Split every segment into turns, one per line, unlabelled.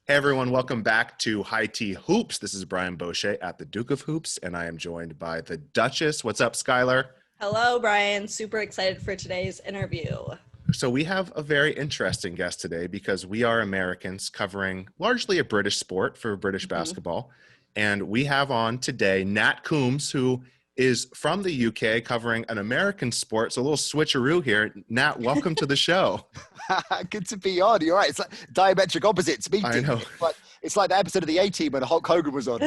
Hey everyone, welcome back to High Tea Hoops. This is Brian Bosche at the Duke of Hoops, and I am joined by the Duchess. What's up, Skylar?
Hello, Brian. Super excited for today's interview.
So we have a very interesting guest today because we are Americans covering largely a British sport for British basketball. And we have on today Nat Coombs, who is from the UK covering an American sport. So a little switcheroo here. Nat, welcome to the show.
Good to be on. You're right. It's like diametric opposites meeting.
I know.
It's like the episode of the A-Team when Hulk Hogan was on.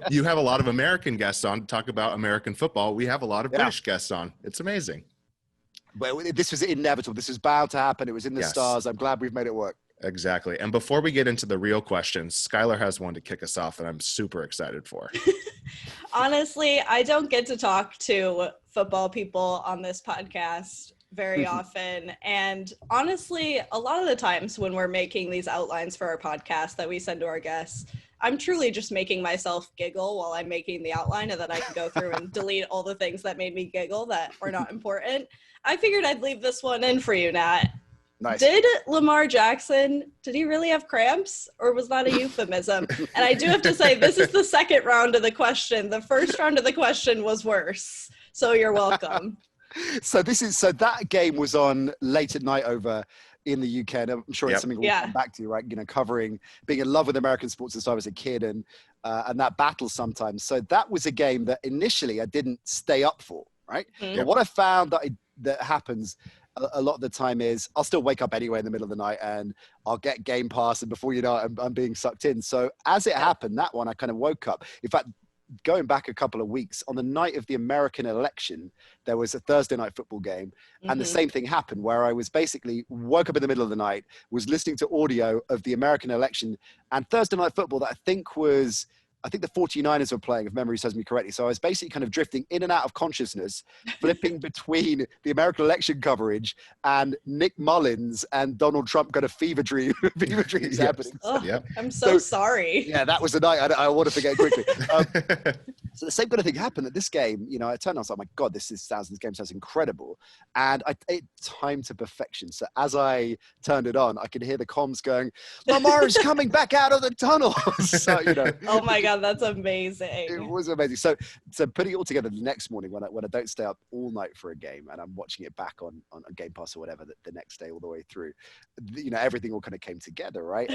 You have a lot of American guests on to talk about American football. We have a lot of British guests on. It's amazing.
Well, this was inevitable. This was bound to happen. It was in the stars. I'm glad we've made it work.
Exactly. And before we get into the real questions, Skylar has one to kick us off that I'm super excited for.
Honestly, I don't get to talk to football people on this podcast very often. And honestly, a lot of the times when we're making these outlines for our podcast that we send to our guests, I'm truly just making myself giggle while I'm making the outline, and then I can go through and delete all the things that made me giggle that are not important. I figured I'd leave this one in for you, Nat.
Nice.
Did Lamar Jackson, did he really have cramps, or was that a euphemism? And I do have to say, this is the second round of the question. The first round of the question was worse. So you're welcome.
So that game was on late at night over in the UK, and I'm sure it's something we'll come back to, right? You know, covering being in love with American sports since I was a kid, and that battle sometimes. So that was a game that initially I didn't stay up for, right? But what I found that happens a lot of the time is I'll still wake up anyway in the middle of the night, and I'll get Game Pass, and before you know it, I'm being sucked in. So as it happened, that one I kind of woke up. In fact, going back a couple of weeks, on the night of the American election, there was a Thursday night football game, and the same thing happened where I was basically woke up in the middle of the night, was listening to audio of the American election and Thursday night football that I think the 49ers were playing, if memory serves me correctly. So I was basically kind of drifting in and out of consciousness, flipping between the American election coverage and Nick Mullins and Donald Trump got a fever dreams happening.
Oh, I'm so sorry.
Yeah, that was the night I want to forget quickly. So the same kind of thing happened at this game. You know, I turned on, I was like, oh my God, this game sounds incredible. And it timed to perfection. So as I turned it on, I could hear the comms going, Lamar is coming back out of the tunnel. So, you know.
Oh my God, that's amazing.
It was amazing. So putting it all together the next morning when I don't stay up all night for a game and I'm watching it back on Game Pass or whatever the next day all the way through, you know, everything all kind of came together, right?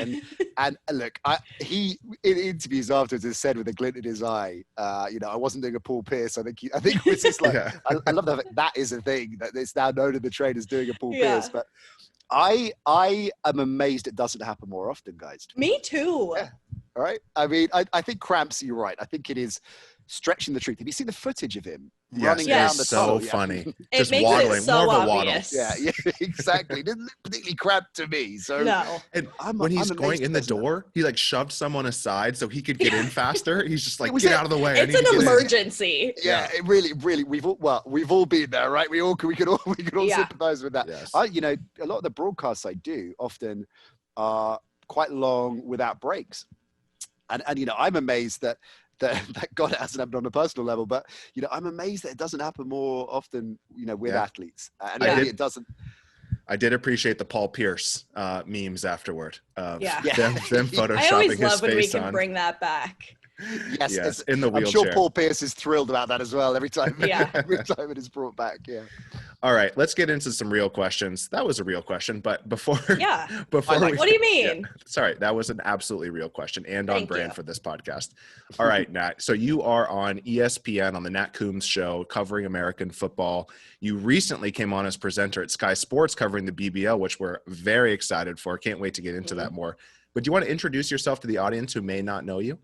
And look, he in interviews afterwards has said with a glint in his eye, you know, I wasn't doing a Paul Pierce. I think it was just like, I love that is a thing that it's now known in the trade as doing a Paul Pierce, but I am amazed it doesn't happen more often, guys.
Me too.
Yeah. All right. I mean, I think cramps, you're right. I think it is stretching the truth. Have you seen the footage of him running down the tunnel?
So funny.
Just waddling,
so more of a waddle.
Yeah, exactly. It didn't look particularly cramped to me. So
no.
And when he's going in the door, he like shoved someone aside so he could get in faster. He's just like, get out of the way.
It's an emergency.
Yeah, it really. We've all been there, right? We could all sympathize with that.
Yes.
You know, a lot of the broadcasts I do often are quite long without breaks. And you know, I'm amazed that God, it hasn't happened on a personal level, but you know, I'm amazed that it doesn't happen more often, you know, with athletes. And it doesn't.
I did appreciate the Paul Pierce memes afterward. Them photoshopping
I always
his
love when we
face
can
on.
bring that back.
Yes,
in the wheelchair.
I'm sure Paul Pierce is thrilled about that as well every time it is brought back. Yeah.
All right, let's get into some real questions. That was a real question, but before
what do you mean?
Sorry, that was an absolutely real question and on brand for this podcast. All right, Nat. So you are on ESPN on the Nat Coombs show covering American football. You recently came on as presenter at Sky Sports covering the BBL, which we're very excited for. Can't wait to get into that more. But do you want to introduce yourself to the audience who may not know you?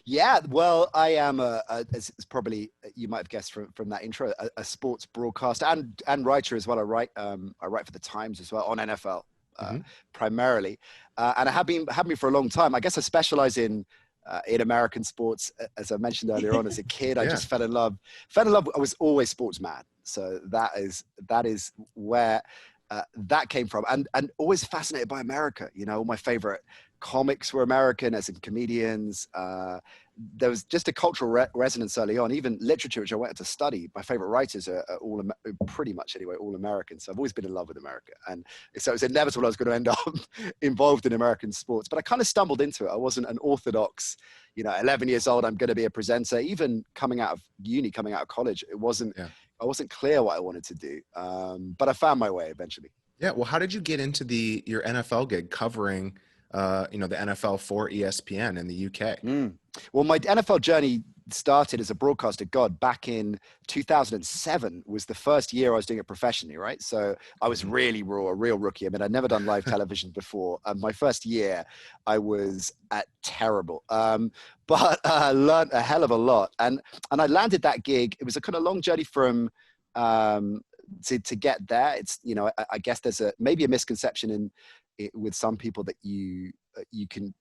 Yeah, well, I am as probably you might have guessed from that intro, a sports broadcaster and writer as well. I write for the Times as well on NFL primarily, and I have been for a long time. I guess I specialize in American sports, as I mentioned earlier on. As a kid, I just fell in love. I was always sports mad, so that is where that came from, and always fascinated by America. You know, all my favorite comics were American, as in comedians. there was just a cultural resonance early on. Even literature, which I went to study, my favorite writers are all pretty much anyway, all American. So I've always been in love with America. And so it was inevitable I was going to end up involved in American sports. But I kind of stumbled into it. I wasn't an orthodox, 11 years old, I'm going to be a presenter. Even coming out of uni, coming out of college, I wasn't clear what I wanted to do. But I found my way eventually.
Yeah. Well, how did you get into your NFL gig covering the NFL for ESPN in the UK?
Well, my NFL journey started as a broadcaster, back in 2007 was the first year I was doing it professionally, right? So I was really raw, a real rookie. I mean, I'd never done live television before. My first year, I was terrible, but I learned a hell of a lot. And I landed that gig. It was a kind of long journey from to get there. It's, I guess there's maybe a misconception with some people that you can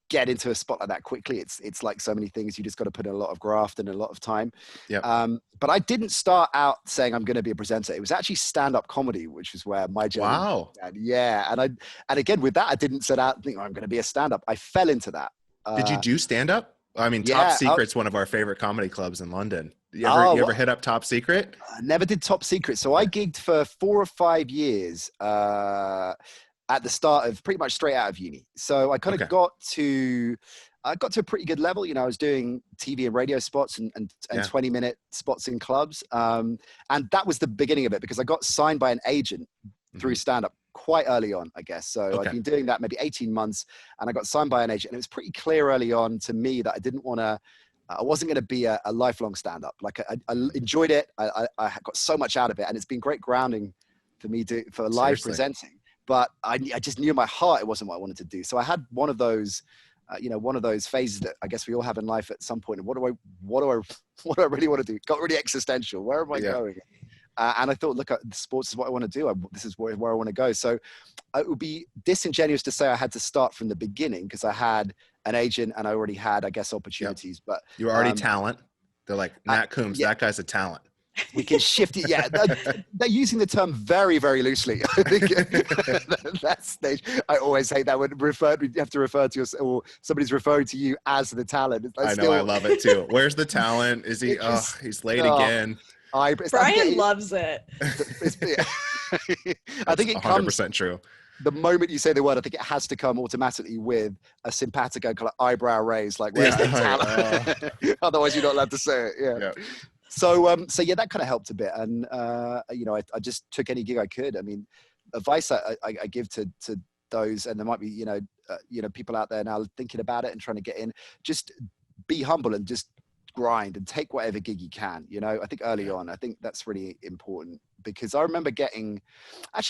get into a spot like that quickly. It's like so many things. You just got to put in a lot of graft and a lot of time.
Yeah.
But I didn't start out saying I'm going to be a presenter. It was actually stand-up comedy, which was where my journey.
Wow.
Yeah. And again, with that, I didn't set out thinking I'm going to be a stand-up. I fell into that.
Did you do stand-up? I mean, Top Secret's one of our favorite comedy clubs in London. You ever hit up Top Secret?
I never did Top Secret. So I gigged for 4 or 5 years at the start of pretty much straight out of uni. So I kind of got to a pretty good level. I was doing TV and radio spots and 20-minute spots in clubs. And that was the beginning of it because I got signed by an agent through stand-up quite early on, I guess. So I'd been doing that maybe 18 months and I got signed by an agent. And it was pretty clear early on to me that I wasn't going to be a lifelong stand-up. Like I enjoyed it. I got so much out of it. And it's been great grounding for me for live presenting. But I just knew in my heart it wasn't what I wanted to do. So I had one of those, one of those phases that I guess we all have in life at some point. What do I really want to do? Got really existential. Where am I going? And I thought, look, sports is what I want to do. This is where I want to go. So it would be disingenuous to say I had to start from the beginning because I had an agent and I already had, I guess, opportunities. But
you were already talent. They're like, Nat Coombs, that guy's a talent.
We can shift it. Yeah, they're using the term very, very loosely. I think that stage, I always hate that when you have to refer to yourself or somebody's referring to you as the talent.
I love it too. Where's the talent? Is he? He's late again.
Brian loves it.
I think it
100% true.
The moment you say the word, I think it has to come automatically with a simpatico kind of eyebrow raise, like where's the talent? Otherwise, you're not allowed to say it. Yeah. So yeah, that kind of helped a bit. And, I just took any gig I could. I mean, advice I give to those, and there might be, people out there now thinking about it and trying to get in, just be humble and just grind and take whatever gig you can. I think early on, I think that's really important because I remember it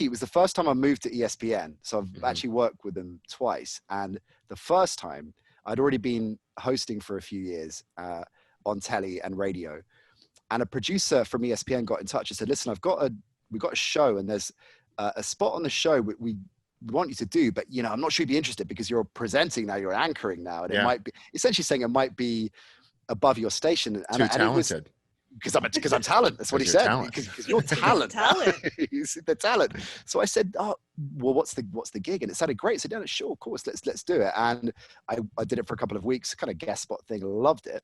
was the first time I moved to ESPN. So I've actually worked with them twice. And the first time I'd already been hosting for a few years on telly and radio. And a producer from ESPN got in touch and said, listen, we've got a show and there's a spot on the show we want you to do, but I'm not sure you'd be interested because you're presenting now, you're anchoring now. And it might be essentially saying it might be above your station. And,
Too talented.
Because I'm talent. That's what he said. Because you're talent. He's the talent. So I said, oh, well, what's the gig? And it sounded great. I said, yeah, sure, of course, let's do it. And I did it for a couple of weeks, kind of guest spot thing, loved it.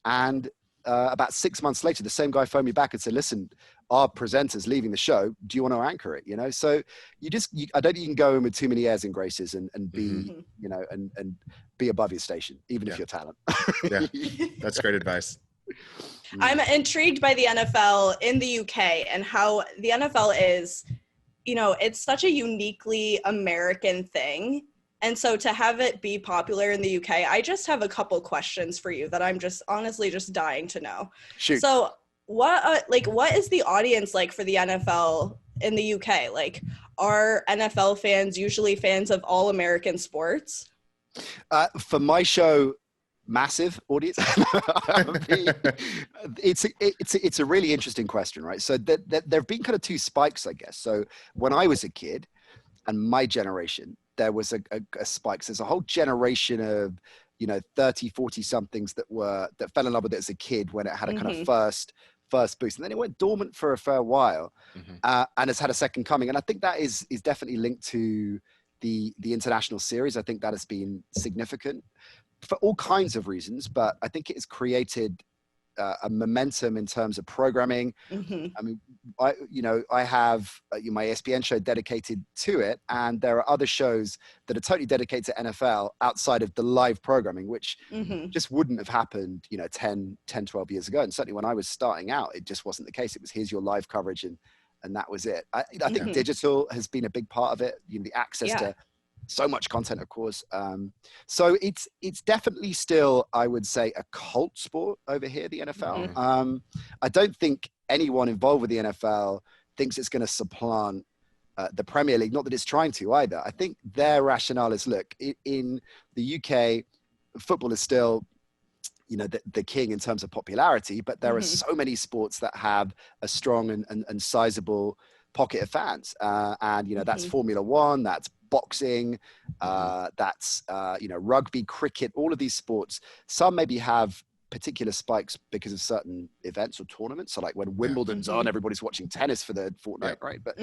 And about 6 months later, the same guy phoned me back and said, listen, our presenter's leaving the show. Do you want to anchor it? So I don't think you can go in with too many airs and graces and be, and be above your station, even if you're talent.
Yeah, that's great advice.
I'm intrigued by the NFL in the UK and how the NFL is, it's such a uniquely American thing. And so to have it be popular in the UK, I just have a couple questions for you that I'm just honestly just dying to know.
Shoot.
So what is the audience like for the NFL in the UK? Like, are NFL fans usually fans of all American sports?
For my show, massive audience. It's a really interesting question, right? So there have been kind of two spikes, I guess. So when I was a kid and my generation, there was a spike. So there's a whole generation of, 30, 40 somethings that fell in love with it as a kid when it had a kind of first boost. And then it went dormant for a fair while and has had a second coming. And I think that is definitely linked to the international series. I think that has been significant. for all kinds of reasons, but I think it has created a momentum in terms of programming. I mean, I have my ESPN show dedicated to it, and there are other shows that are totally dedicated to NFL outside of the live programming, which just wouldn't have happened, 10, 12 years ago. And certainly when I was starting out, it just wasn't the case. It was, here's your live coverage, and that was it. I think digital has been a big part of it, the access to so much content, of course. So it's definitely still, I would say, a cult sport over here, the NFL. I don't think anyone involved with the NFL thinks it's going to supplant the Premier League. Not that it's trying to either. I think their rationale is, look, in the UK, football is still, the king in terms of popularity, but there are so many sports that have a strong and sizable pocket of fans. And that's Formula One, that's boxing, that's rugby, cricket, all of these sports. Some maybe have particular spikes because of certain events or tournaments. So like when Wimbledon's on, everybody's watching tennis for the fortnight, right? But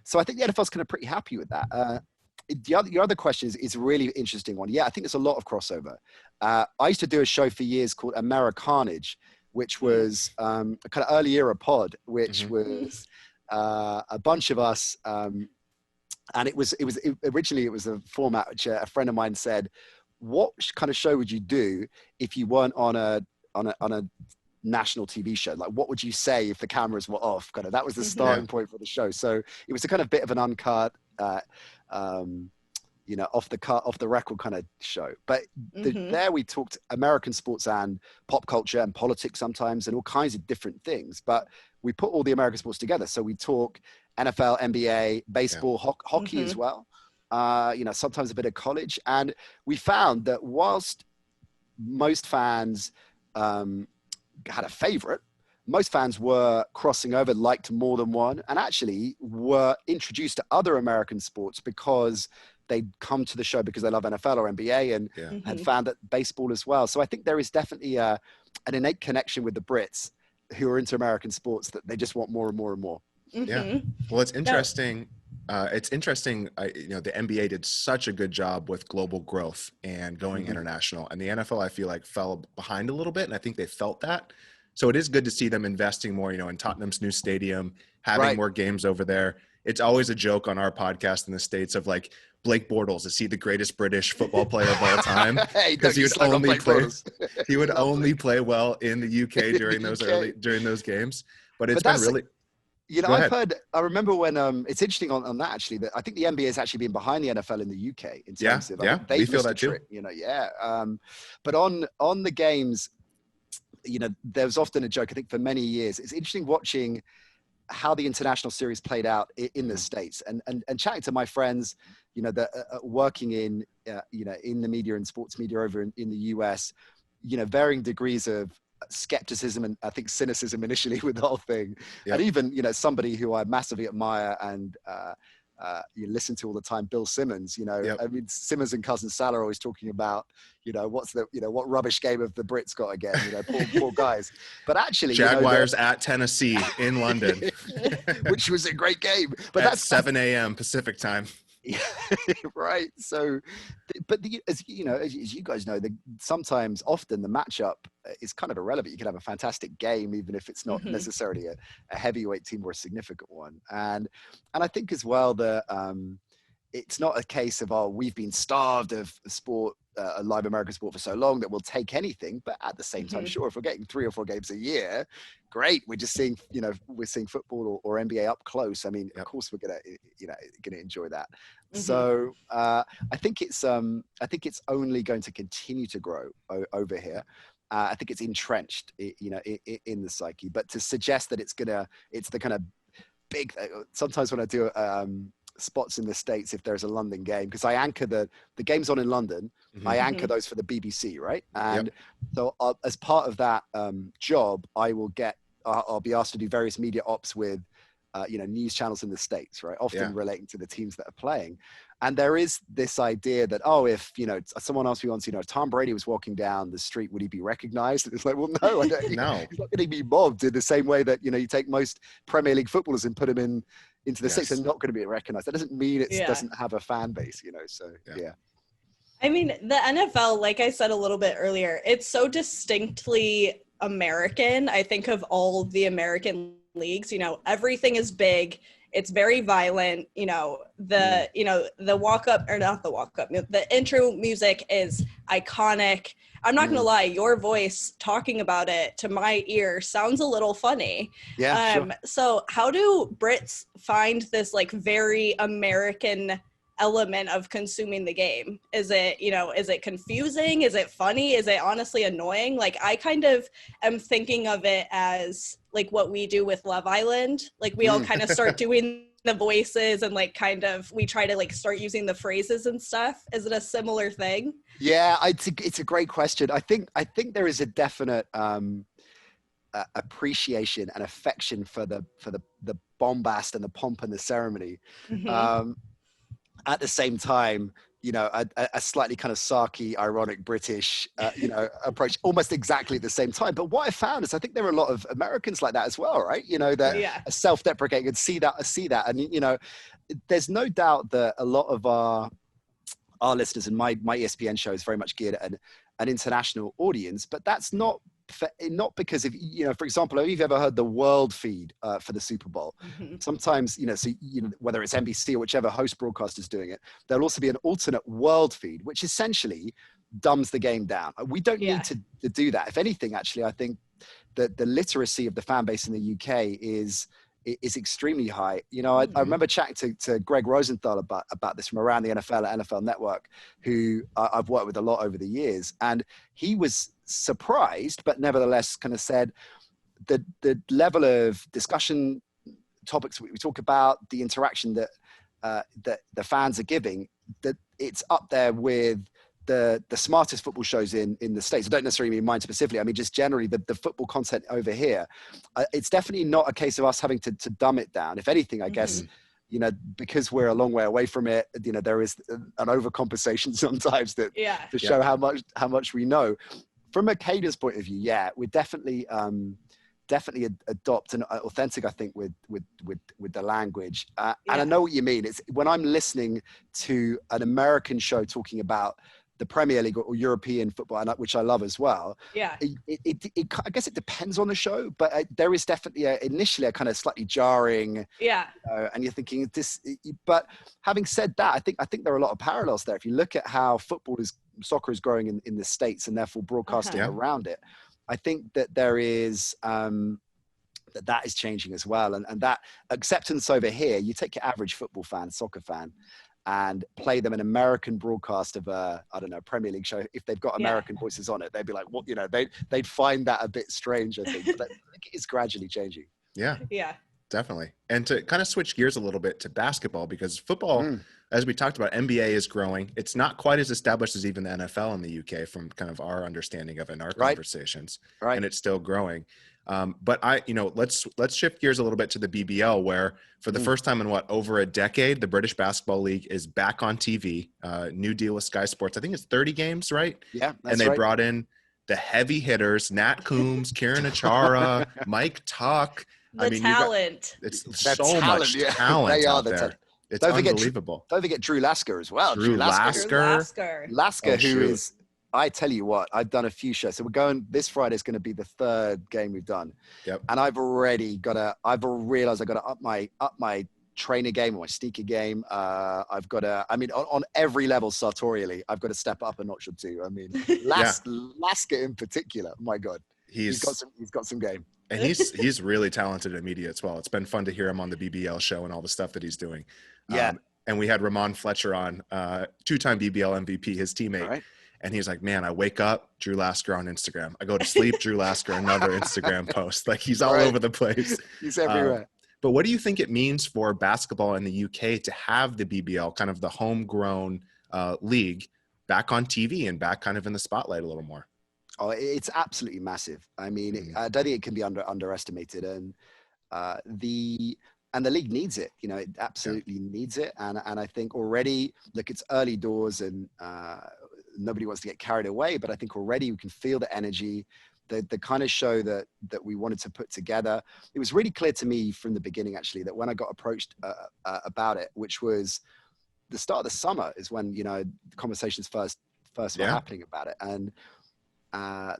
so I think the NFL's kind of pretty happy with that. Your other question is a really interesting one. Yeah, I think there's a lot of crossover. I used to do a show for years called Americanage, which was a kind of early era pod, which was a bunch of us. And it was originally a format which a friend of mine said, what kind of show would you do if you weren't on a national TV show? Like, what would you say if the cameras were off? Kind of, that was the starting point for the show. So it was a kind of bit of an uncut, off the record kind of show. But there we talked American sports and pop culture and politics sometimes and all kinds of different things. But we put all the American sports together. So we talk NFL, NBA, baseball, hockey as well. Sometimes a bit of college. And we found that whilst most fans had a favorite, most fans were crossing over, liked more than one, and actually were introduced to other American sports because they'd come to the show because they love NFL or NBA and had found that baseball as well. So I think there is definitely an innate connection with the Brits who are into American sports that they just want more and more and more.
Yeah. Well, it's interesting. It's interesting. The NBA did such a good job with global growth and going international, and the NFL, I feel like, fell behind a little bit, and I think they felt that. So it is good to see them investing more, in Tottenham's new stadium, having more games over there. It's always a joke on our podcast in the States of like Blake Bortles, is he the greatest British football player of all time? Because he would only play well in the UK during those games. But it's been really.
I remember when it's interesting on that actually, that I think the NBA has actually been behind the NFL in the UK in terms of
we feel that too.
But on the games, there was often a joke, I think, for many years. It's interesting watching how the international series played out in the States and chatting to my friends, that are working in the media and sports media over in the US, varying degrees of skepticism and I think cynicism initially with the whole thing. And even, somebody who I massively admire and you listen to all the time, Bill Simmons, I mean, Simmons and cousin Sal are always talking about, what rubbish game of the Brits got again, poor guys. But actually,
Jaguars at Tennessee in London,
which was a great game. But
that's 7 a.m. Pacific time.
Right. So, but as you guys know, often the matchup is kind of irrelevant. You can have a fantastic game, even if it's not necessarily a heavyweight team or a significant one. And I think as well that it's not a case of, we've been starved of sport, a live American sport for so long that we'll take anything. But at the same time, sure, if we're getting 3 or 4 games a year, great. We're just seeing, we're seeing football or NBA up close. I mean, of course we're gonna enjoy that. So I think it's only going to continue to grow over here. I think it's entrenched, in the psyche. But to suggest that it's the kind of big. Sometimes when I do spots in the States, if there's a London game, because I anchor the games on in London, I anchor those for the BBC, right? And so as part of that job, I'll be asked to do various media ops with news channels in the States, right? Often relating to the teams that are playing. And there is this idea that, if, someone asked me once, if Tom Brady was walking down the street, would he be recognized? And it's like, well, no, I don't.
No.
He's not going to be mobbed in the same way that, you take most Premier League footballers and put them into the States. They're not going to be recognized. That doesn't mean it doesn't have a fan base, so, yeah.
I mean, the NFL, like I said a little bit earlier, it's so distinctly American. I think of all the American leagues, you know, everything is big. It's very violent. You know, the walk up, or not the walk up, the intro music is iconic. I'm not going to lie, your voice talking about it to my ear sounds a little funny.
Yeah, sure.
So how do Brits find this like very American element of consuming the game? Is it confusing? Is it funny? Is it honestly annoying? Like, I kind of am thinking of it as like what we do with Love Island. Like, we all kind of start doing the voices and like kind of we try to like start using the phrases and stuff. Is it a similar thing?
Yeah, it's a great question. I think there is a definite appreciation and affection for the bombast and the pomp and the ceremony. At the same time, you know, a slightly kind of sarky, ironic British, approach almost exactly at the same time. But what I found is I think there are a lot of Americans like that as well, right? You know, that are self-deprecating and see that. And, you know, there's no doubt that a lot of our listeners, and my ESPN show is very much geared at an international audience, but that's not because of, you know, for example, have you ever heard the world feed for the Super Bowl? Sometimes, you know, so, you know, whether it's NBC or whichever host broadcaster is doing it, there'll also be an alternate world feed, which essentially dumbs the game down. We don't need to do that. If anything, actually, I think that the literacy of the fan base in the UK is extremely high. You know, I remember chatting to Greg Rosenthal about this from around the NFL at NFL Network, who I've worked with a lot over the years. And he was surprised, but nevertheless kind of said that the level of discussion topics we talk about, the interaction that the fans are giving, that it's up there with the smartest football shows in the States. I don't necessarily mean mine specifically. I mean, just generally the football content over here. It's definitely not a case of us having to dumb it down. If anything, I guess, you know, because we're a long way away from it, you know, there is an overcompensation sometimes to show how much we know. From a cadence point of view, we're definitely adopt an authentic, I think, with the language. And I know what you mean. It's when I'm listening to an American show talking about the Premier League or European football, which I love as well. I guess it depends on the show, but there is definitely initially a kind of slightly jarring. And you're thinking this, but having said that, I think there are a lot of parallels there. If you look at how soccer is growing in the States and therefore broadcasting around it, I think that there is that is changing as well, and that acceptance over here. You take your average football fan, soccer fan, and play them an American broadcast of a Premier League show. If they've got American voices on it, they'd be like, "What?" You know, they'd find that a bit strange. I think, but I think it is gradually changing.
Yeah, definitely. And to kind of switch gears a little bit to basketball, because football, as we talked about, NBA is growing. It's not quite as established as even the NFL in the UK from kind of our understanding of it in our conversations, and it's still growing. But let's shift gears a little bit to the BBL, where for the first time in over a decade, the British Basketball League is back on TV. New deal with Sky Sports. I think it's 30 games, right?
Yeah,
and they brought in the heavy hitters: Nat Coombs, Kieran Achara, Mike Tuck.
Talent.
It's so much talent out there. It's unbelievable.
Don't forget Drew Lasker as well.
Drew Lasker,
who is, I tell you what, I've done a few shows. So this Friday is going to be the third game we've done.
Yep.
And I've realized I've got to up my trainer game or my sneaker game. I've got to, on every level sartorially, I've got to step up a notch or two. I mean, Lasker in particular, my God, he's got some game.
And he's really talented in media as well. It's been fun to hear him on the BBL show and all the stuff that he's doing. And we had Ramon Fletcher on, two-time BBL MVP, his teammate.
Right.
And he's like, man, I wake up, Drew Lasker on Instagram. I go to sleep, Drew Lasker, another Instagram post. Like, he's all over the place.
He's everywhere.
But what do you think it means for basketball in the UK to have the BBL, kind of the homegrown league, back on TV and back kind of in the spotlight a little more?
Oh, it's absolutely massive. I mean, I don't think it can be underestimated. And the league needs it. You know, it absolutely needs it. And I think already, look, it's early doors and nobody wants to get carried away. But I think already we can feel the energy, the kind of show that we wanted to put together. It was really clear to me from the beginning, actually, that when I got approached about it, which was the start of the summer, is when, you know, the conversations first first were happening about it. And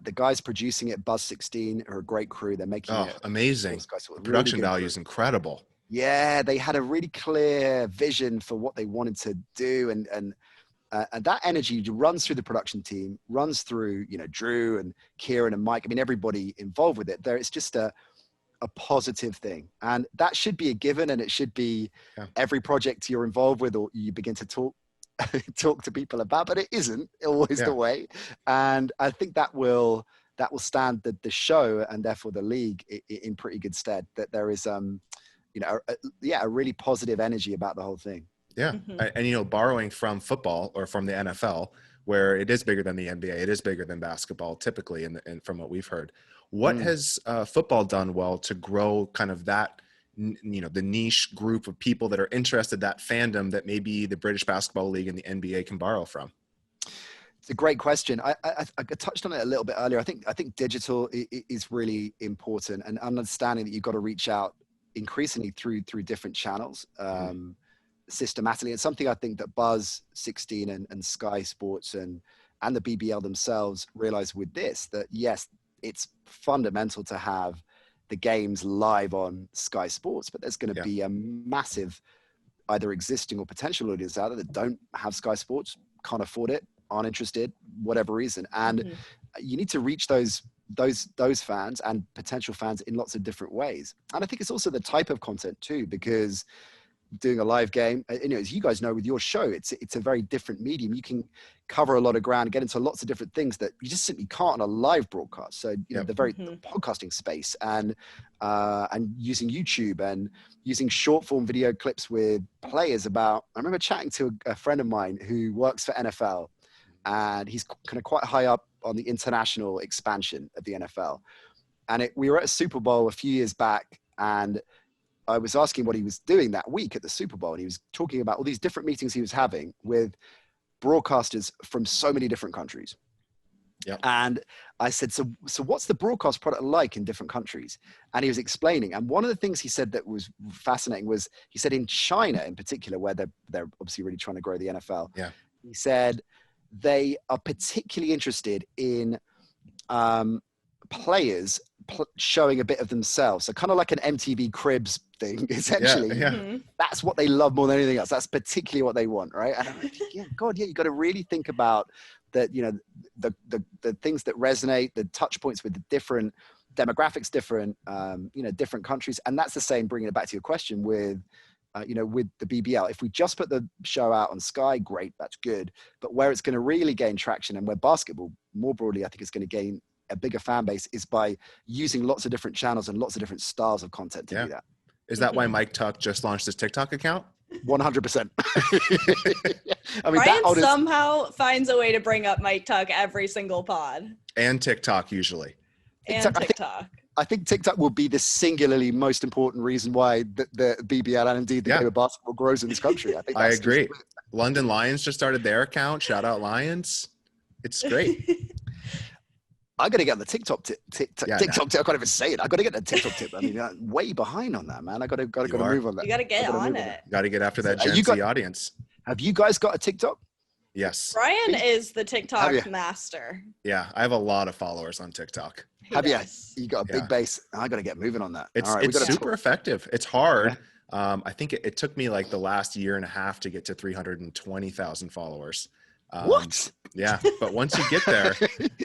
the guys producing it, Buzz 16, are a great crew. They're making it
amazing. The production value is incredible.
Yeah, they had a really clear vision for what they wanted to do, and that energy runs through the production team, runs through, you know, Drew and Kieran and Mike. I mean, everybody involved with it. It's just a positive thing, and that should be a given. And it should be every project you're involved with, or you begin to talk to people about. But it isn't always the way, and I think that will stand the show and therefore the league in pretty good stead. That there is you know, a really positive energy about the whole thing.
Yeah. And, you know, borrowing from football or from the NFL, where it is bigger than the NBA, it is bigger than basketball typically, and from what we've heard. What has football done well to grow kind of that, you know, the niche group of people that are interested, that fandom that maybe the British Basketball League and the NBA can borrow from?
It's a great question. I touched on it a little bit earlier. I think digital is really important, and understanding that you've got to reach out increasingly through different channels systematically. It's something I think that Buzz 16 and Sky Sports and the BBL themselves realize with this, that yes, it's fundamental to have the games live on Sky Sports, but there's going to be a massive either existing or potential audience out there that don't have Sky Sports, can't afford it, aren't interested, whatever reason. And you need to reach those fans and potential fans in lots of different ways. And I think it's also the type of content too, because doing a live game, you know, as you guys know with your show, it's a very different medium. You can cover a lot of ground, get into lots of different things that you just simply can't on a live broadcast. So, you know, the podcasting space and using YouTube and using short form video clips with players I remember chatting to a friend of mine who works for NFL, and he's kind of quite high up on the international expansion of the NFL. And we were at a Super Bowl a few years back, and I was asking what he was doing that week at the Super Bowl. And he was talking about all these different meetings he was having with broadcasters from so many different countries.
Yep.
And I said, so what's the broadcast product like in different countries? And he was explaining. And one of the things he said that was fascinating was, he said in China in particular, where they're obviously really trying to grow the NFL.
Yeah.
He said they are particularly interested in players showing a bit of themselves. So kind of like an MTV Cribs thing, essentially. That's what they love more than anything else. That's particularly what they want, right? And I'm like, you got to really think about that, you know, the things that resonate, the touch points with the different demographics, different, you know, different countries. And that's the same, bringing it back to your question with, you know, with the BBL. If we just put the show out on Sky, great, that's good. But where it's going to really gain traction, and where basketball more broadly, I think, is going to gain a bigger fan base, is by using lots of different channels and lots of different styles of content to do that.
Is that why Mike Tuck just launched his TikTok account?
100%.
I mean, Brian somehow finds a way to bring up Mike Tuck every single pod.
And TikTok usually.
And TikTok.
I think TikTok will be the singularly most important reason why the BBL and indeed the game of basketball grows in this country.
I agree. London Lions just started their account. Shout out Lions. It's great.
I got to get on the TikTok tip. I can't even say it. I got to get the TikTok tip. I mean, I'm way behind on that, man. I got to move on that.
You got to get on it.
Got to get after that Gen Z audience.
Have you guys got a TikTok?
Yes.
Brian is the TikTok master.
Yeah, I have a lot of followers on TikTok.
Have you? You got a big base. I got to get moving on that.
It's super effective. It's hard. Yeah. I think it took me like the last year and a half to get to 320,000 followers.
What?
Yeah, but once you get there,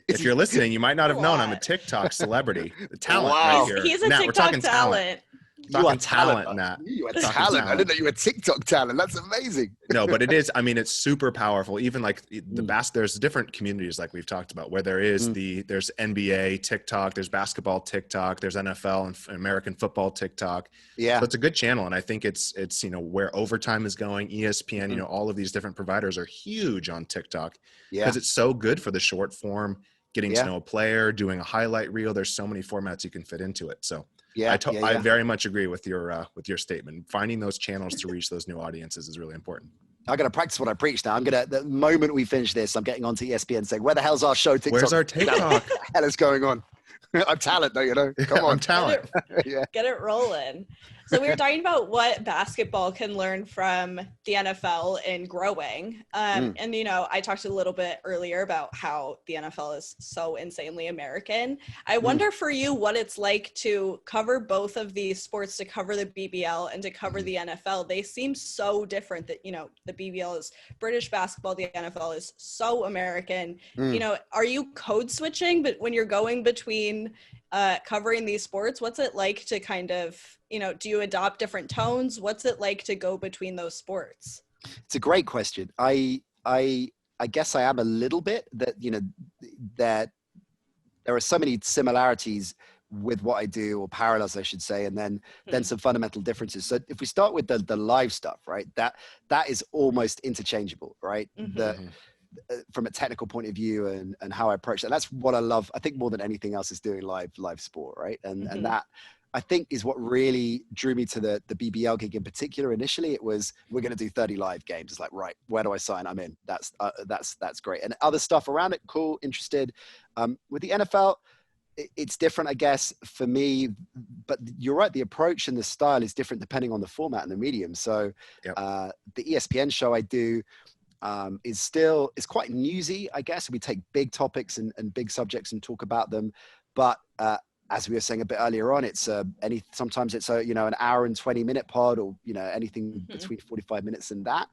if you're listening, you might not have known I'm a TikTok celebrity. The talent right here.
He's a TikTok talent.
You are talent,
Nat.
You are talent. I didn't know you were TikTok talent. That's amazing.
No, but it is. I mean, it's super powerful. Even like there's different communities like we've talked about where there is there's NBA TikTok, there's basketball TikTok, there's NFL and American football TikTok. Yeah, so it's a good channel, and I think it's you know where Overtime is going. ESPN, you know, all of these different providers are huge on TikTok because it's so good for the short form, getting to know a player, doing a highlight reel. There's so many formats you can fit into it. So. I very much agree with your statement. Finding those channels to reach those new audiences is really important.
I got to practice what I preach now. The moment we finish this, I'm getting onto ESPN saying, where the hell's our show TikTok?
Where's our TikTok?
What the hell is going on? I'm talent though, you know. Come on.
I'm talent.
Get it rolling. So we were talking about what basketball can learn from the NFL in growing. And, I talked a little bit earlier about how the NFL is so insanely American. I wonder for you what it's like to cover both of these sports, to cover the BBL and to cover the NFL. They seem so different that, the BBL is British basketball, the NFL is so American. Are you code switching, but when you're going between covering these sports, what's it like to kind of, do you adopt different tones? What's it like to go between those sports?
It's a great question. I guess I am a little bit that, that there are so many similarities with what I do, or parallels, I should say, and then some fundamental differences. So if we start with the live stuff, right, that is almost interchangeable, right? From a technical point of view and how I approach that. That's what I love. I think more than anything else is doing live sport, right? And that, I think, is what really drew me to the BBL gig in particular. Initially, it was, we're going to do 30 live games. It's like, right, where do I sign? I'm in. That's great. And other stuff around it, cool, interested. With the NFL, it's different, I guess, for me. But you're right, the approach and the style is different depending on the format and the medium. So the ESPN show I do is quite newsy, I guess. We take big topics and big subjects and talk about them. But as we were saying a bit earlier on, it's sometimes it's an hour and 20-minute pod, or anything between 45 minutes and that.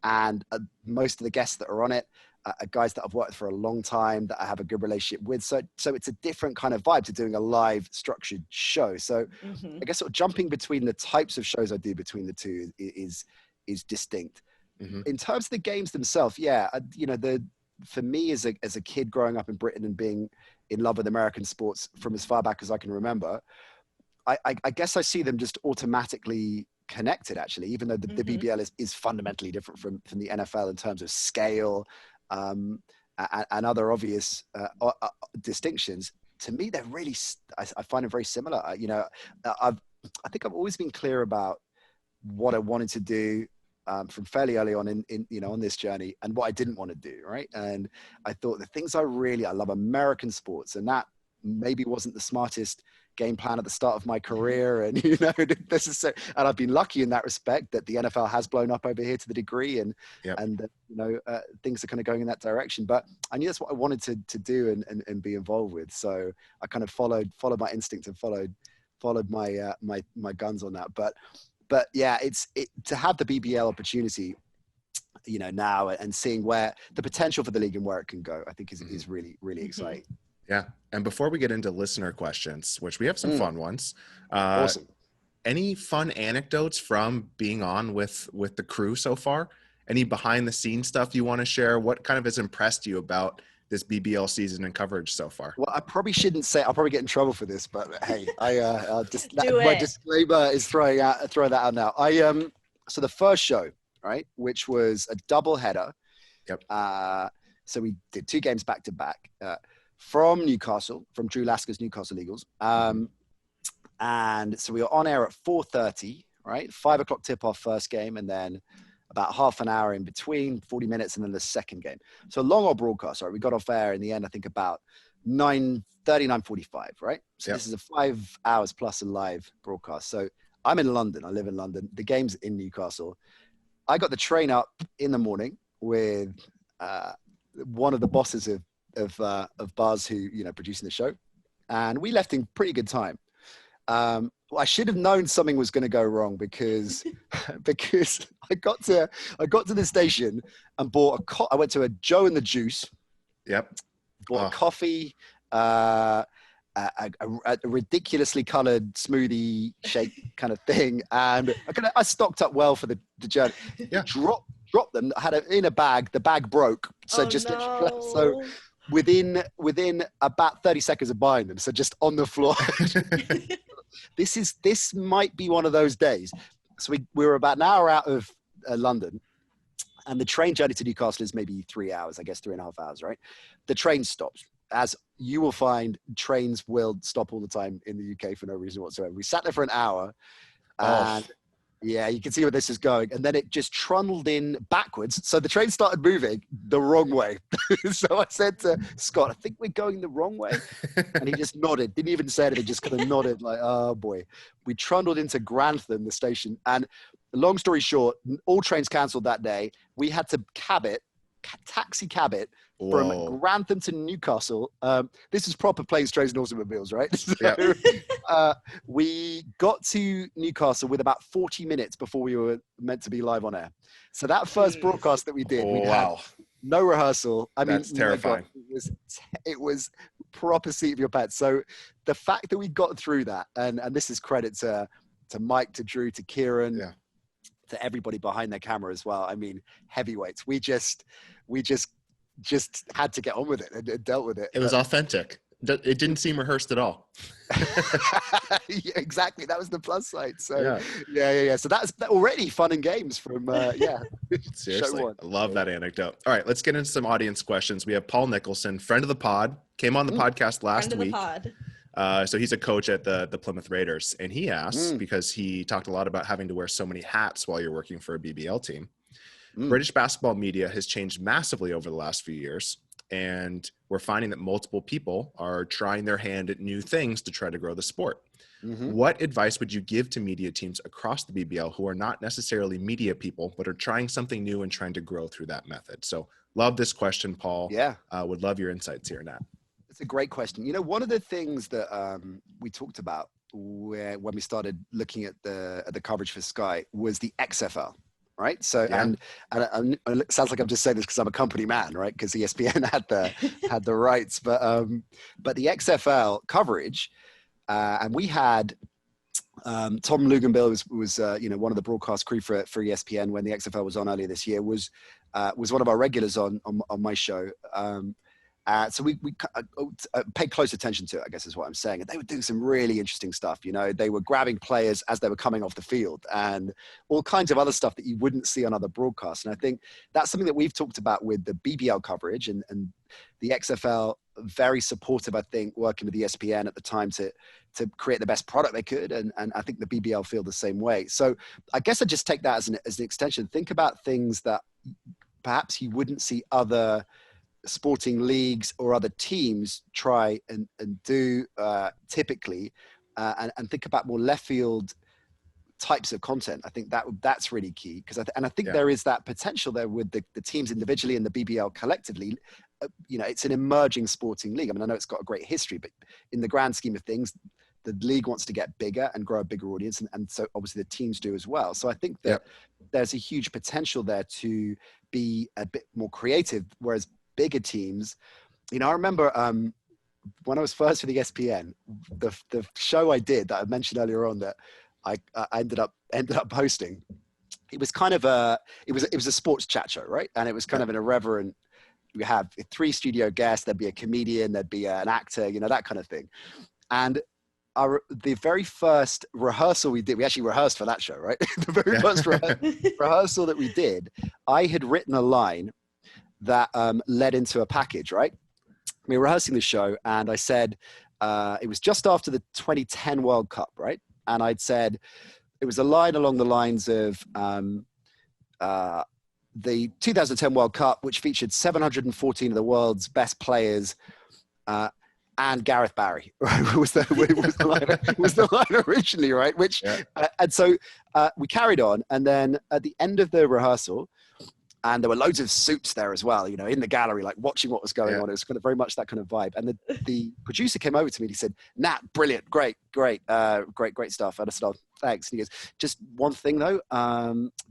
And most of the guests that are on it are guys that I've worked for a long time, that I have a good relationship with. So it's a different kind of vibe to doing a live structured show. So I guess sort of jumping between the types of shows I do between the two is distinct. In terms of the games themselves, for me as a kid growing up in Britain and being in love with American sports from as far back as I can remember, I guess I see them just automatically connected, actually, even though the BBL is fundamentally different from the NFL in terms of scale and other obvious distinctions. To me, they're really, I find them very similar. I think I've always been clear about what I wanted to do from fairly early on in on this journey, and what I didn't want to do, right? And I thought the things I love American sports, and that maybe wasn't the smartest game plan at the start of my career. And this is and I've been lucky in that respect, that the NFL has blown up over here to the degree, and things are kind of going in that direction. But I knew that's what I wanted to do and be involved with. So I kind of followed my instinct and followed my guns on that. But yeah, it's to have the BBL opportunity, now, and seeing where the potential for the league and where it can go, I think is really, really exciting.
Yeah. And before we get into listener questions, which we have some fun ones,
awesome.
Any fun anecdotes from being on with the crew so far? Any behind the scenes stuff you want to share? What kind of has impressed you about this BBL season and coverage so far?
Well, I probably shouldn't say, I'll probably get in trouble for this, but hey, my disclaimer is throwing that out now. So the first show, right, which was a double header.
Yep.
So we did 2 games back to back from Newcastle, from Drew Lasker's Newcastle Eagles. And so we were on air at 4:30, right? 5 o'clock tip off first game, and then about half an hour in between, 40 minutes, and then the second game. So long old broadcast, right? We got off air in the end, I think about 9:30, 9:45, right? So This is a 5 hours plus a live broadcast. So I'm in London. I live in London. The game's in Newcastle. I got the train up in the morning with one of the bosses of Buzz, who, producing the show. And we left in pretty good time. I should have known something was going to go wrong because I got to the station and bought I went to a Joe and the Juice.
Yep.
Bought a coffee, a ridiculously colored smoothie shake kind of thing, and I stocked up well for the journey.
Yeah.
Dropped them. I had it in a bag. The bag broke, so so within about 30 seconds of buying them, so just on the floor. This might be one of those days. So we were about an hour out of London, and the train journey to Newcastle is maybe 3 hours, I guess 3.5 hours, right? The train stops. As you will find, trains will stop all the time in the UK for no reason whatsoever. We sat there for an hour, and Yeah, you can see where this is going. And then it just trundled in backwards. So the train started moving the wrong way. So I said to Scott, I think we're going the wrong way. And he just nodded, didn't even say anything, just kind of nodded like, oh boy. We trundled into Grantham, the station. And long story short, all trains cancelled that day. We had to taxi cab it from Grantham to Newcastle. This is proper planes, trains, and automobiles, right? So, we got to Newcastle with about 40 minutes before we were meant to be live on air. So that first broadcast that we did, we had no rehearsal. I mean,
that's terrifying.
God, it was proper seat of your pants. So the fact that we got through that, and this is credit to Mike, to Drew, to Kieran, to everybody behind their camera as well. I mean, heavyweights. We just had to get on with it and dealt with it.
It was authentic. It didn't seem rehearsed at all.
Yeah, exactly. That was the plus side. So yeah. So that's already fun and games from
Seriously, I love that anecdote. All right, let's get into some audience questions. We have Paul Nicholson, friend of the pod, came on the podcast last week. So he's a coach at the Plymouth Raiders, and he asks, because he talked a lot about having to wear so many hats while you're working for a BBL team. British basketball media has changed massively over the last few years, and we're finding that multiple people are trying their hand at new things to try to grow the sport. What advice would you give to media teams across the BBL who are not necessarily media people, but are trying something new and trying to grow through that method? So love this question, Paul.
Yeah.
Would love your insights here, Nat.
It's a great question. You know, one of the things that we talked about when we started looking at the coverage for Sky was the XFL. Right. So, and it sounds like I'm just saying this because I'm a company man, right? Because ESPN had the rights, but the XFL coverage, and we had Tom Luganbill was one of the broadcast crew for ESPN when the XFL was on earlier this year, was one of our regulars on my show. So we paid close attention to it, I guess is what I'm saying. And they were doing some really interesting stuff. You know, they were grabbing players as they were coming off the field and all kinds of other stuff that you wouldn't see on other broadcasts. And I think that's something that we've talked about with the BBL coverage and the XFL, very supportive, I think, working with ESPN at the time to create the best product they could. And I think the BBL feel the same way. So I guess I just take that as an extension. Think about things that perhaps you wouldn't see other sporting leagues or other teams try and do typically, and think about more left field types of content. I think that's really key because I think there is that potential there with the teams individually and the BBL collectively. It's an emerging sporting league. I mean, I know it's got a great history, but in the grand scheme of things, the league wants to get bigger and grow a bigger audience, and so obviously the teams do as well. So I think that there's a huge potential there to be a bit more creative, whereas bigger teams, I remember when I was first for the ESPN, the show I did that I mentioned earlier on that I ended up hosting, it was kind of it was a sports chat show, right? And it was kind of an irreverent. We have 3 studio guests. There'd be a comedian, there'd be an actor, that kind of thing. And the very first rehearsal we did, we actually rehearsed for that show, right? The very first rehearsal that we did, I had written a line that led into a package, right? We were rehearsing the show and I said, it was just after the 2010 World Cup, right? And I'd said, it was a line along the lines of the 2010 World Cup, which featured 714 of the world's best players, and Gareth Barry was the line originally, right? Which, and so we carried on. And then at the end of the rehearsal, and there were loads of suits there as well, in the gallery, like watching what was going on. It was kind of very much that kind of vibe. And the producer came over to me and he said, Nat, brilliant, great stuff. And I said, oh, thanks. And he goes, just one thing though,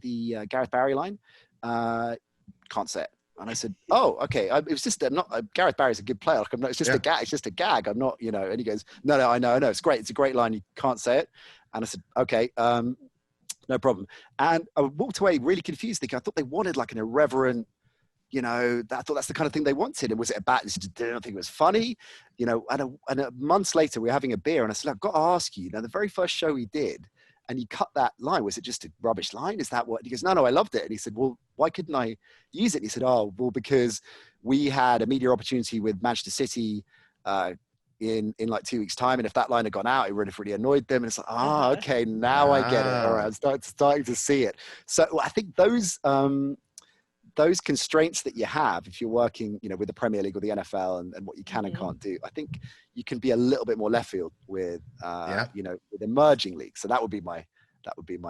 the Gareth Barry line, can't say it. And I said, oh, okay. It was just Gareth Barry's a good player. It's just a gag. It's just a gag. I'm not, And he goes, no, I know. It's great. It's a great line. You can't say it. And I said, okay. No problem. And I walked away really confused, thinking I thought they wanted like an irreverent, I thought that's the kind of thing they wanted. And was it a bad? I didn't think it was funny, and months later we were having a beer and I said, I've got to ask you, the very first show we did and you cut that line, was it just a rubbish line? Is that what? And he goes, no, I loved it. And he said, well, why couldn't I use it? And he said, oh, well, because we had a media opportunity with Manchester City, in like 2 weeks time. And if that line had gone out, it would have really annoyed them. And it's like, okay, now I get it. All right, I'm starting to see it. So I think those constraints that you have, if you're working, with the Premier League or the NFL and what you can and can't do, I think you can be a little bit more left field with, with emerging leagues. So that would be my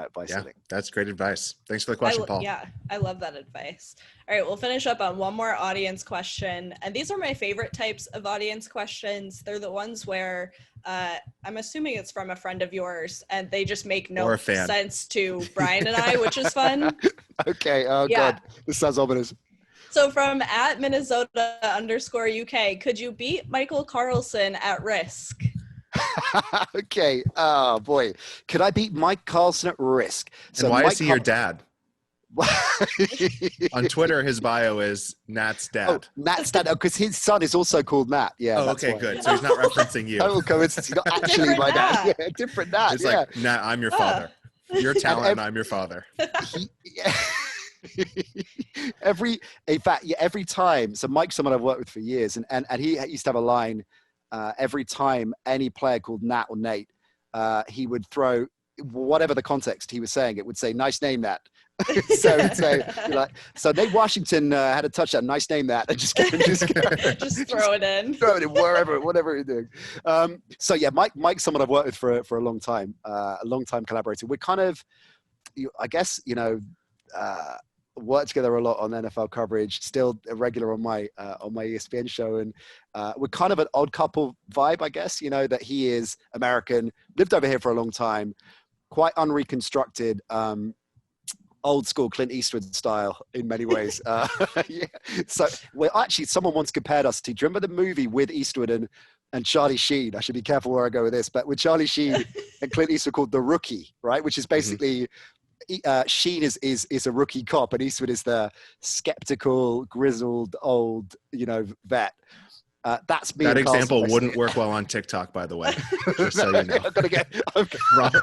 advice.
Yeah,
I think.
That's great advice. Thanks for the question, Paul.
Yeah, I love that advice. All right, we'll finish up on one more audience question. And these are my favorite types of audience questions. They're the ones where I'm assuming it's from a friend of yours and they just make no sense to Brian and I, which is fun.
Okay. Oh, yeah. God. This sounds ominous.
So from @Minnesota_UK, could you beat Michael Carlson at risk?
Okay. Oh boy. Could I beat Mike Carlson at risk?
So and why is he your dad? On Twitter, his bio is Nat's dad.
Oh, Nat's dad. Because his son is also called Nat. Yeah.
Oh, okay, good. So he's not referencing you.
Total coincidence. He's not actually my dad. Yeah, different Nat.
It's like, Nat, I'm your father. You're talent, and I'm your father.
Every time. So Mike's someone I've worked with for years, and he used to have a line. Every time any player called Nat or Nate, he would throw whatever the context he was saying. It would say, "Nice name, Nat." So Nate Washington had a touchdown. Nice name, Nat. And just throw
it in.
Throw it in whatever you're doing. Mike's someone I've worked with for a long time. A long time collaborator. We're kind of, work together a lot on NFL coverage, still a regular on my ESPN show. And we're kind of an odd couple vibe, I guess, that he is American, lived over here for a long time, quite unreconstructed, old school Clint Eastwood style in many ways. So someone once compared us to, do you remember the movie with Eastwood and Charlie Sheen? I should be careful where I go with this, but with Charlie Sheen and Clint Eastwood called The Rookie, right? Which is basically, Sheen is a rookie cop and Eastwood is the skeptical, grizzled, old, vet. That's me.
That example wouldn't work well on TikTok, by the way. Just so you know.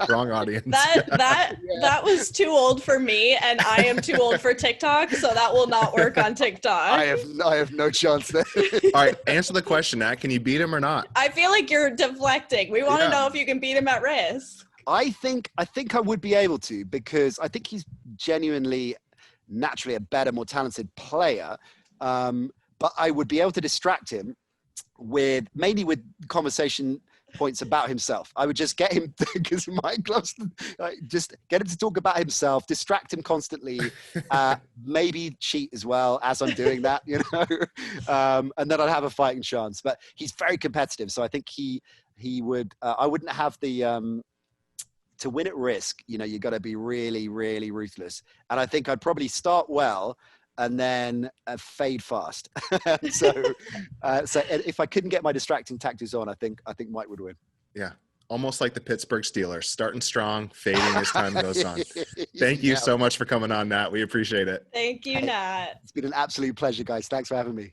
Wrong audience.
That was too old for me, and I am too old for TikTok, so that will not work on TikTok.
I have no chance there.
All right, answer the question, Nat. Can you beat him or not?
I feel like you're deflecting. We want to know if you can beat him at risk.
I think I would be able to, because I think he's genuinely, naturally a better, more talented player. But I would be able to distract him mainly with conversation points about himself. I would just get him, because Mike loves, just get him to talk about himself, distract him constantly, maybe cheat as well as I'm doing that, and then I'd have a fighting chance. But he's very competitive, so I think he would. I wouldn't have the. To win at risk, you got to be really, really ruthless. And I think I'd probably start well and then fade fast. So if I couldn't get my distracting tactics on, I think Mike would win.
Yeah. Almost like the Pittsburgh Steelers, starting strong, fading as time goes on. Thank you so much for coming on, Nat. We appreciate it.
Thank you, Nat.
It's been an absolute pleasure, guys. Thanks for having me.